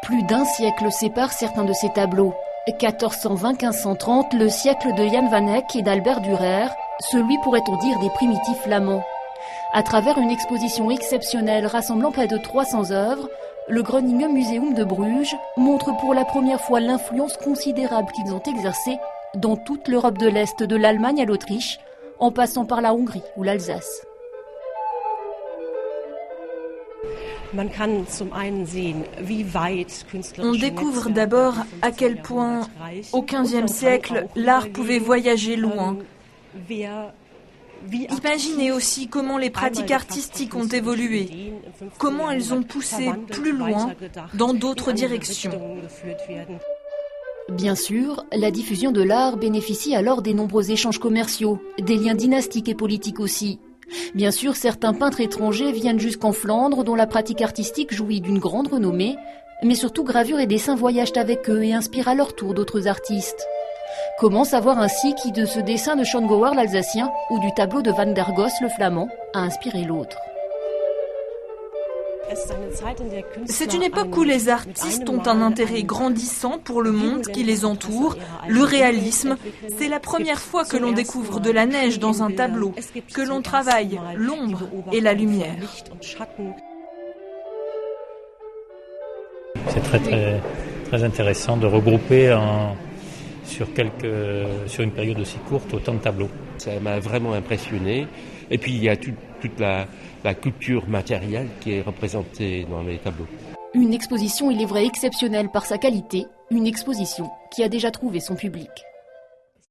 Plus d'un siècle sépare certains de ces tableaux. 1420-1530, le siècle de Jan van Eyck et d'Albert Dürer, celui pourrait-on dire des primitifs flamands. À travers une exposition exceptionnelle rassemblant près de 300 œuvres, le Groningen Museum de Bruges montre pour la première fois l'influence considérable qu'ils ont exercée dans toute l'Europe de l'Est, de l'Allemagne à l'Autriche, en passant par la Hongrie ou l'Alsace. On découvre d'abord à quel point, au XVe siècle, l'art pouvait voyager loin. Imaginez aussi comment les pratiques artistiques ont évolué, comment elles ont poussé plus loin dans d'autres directions. Bien sûr, la diffusion de l'art bénéficie alors des nombreux échanges commerciaux, des liens dynastiques et politiques aussi. Bien sûr, certains peintres étrangers viennent jusqu'en Flandre, dont la pratique artistique jouit d'une grande renommée, mais surtout gravure et dessin voyagent avec eux et inspirent à leur tour d'autres artistes. Comment savoir ainsi qui de ce dessin de Schongauer l'Alsacien ou du tableau de Van der Goes le Flamand a inspiré l'autre? C'est une époque où les artistes ont un intérêt grandissant pour le monde qui les entoure, le réalisme. C'est la première fois que l'on découvre de la neige dans un tableau, que l'on travaille l'ombre et la lumière. C'est très intéressant de regrouper sur une période aussi courte autant de tableaux. Ça m'a vraiment impressionné. Et puis il y a toute la culture matérielle qui est représentée dans les tableaux. Une exposition, il est vrai, exceptionnelle par sa qualité, une exposition qui a déjà trouvé son public.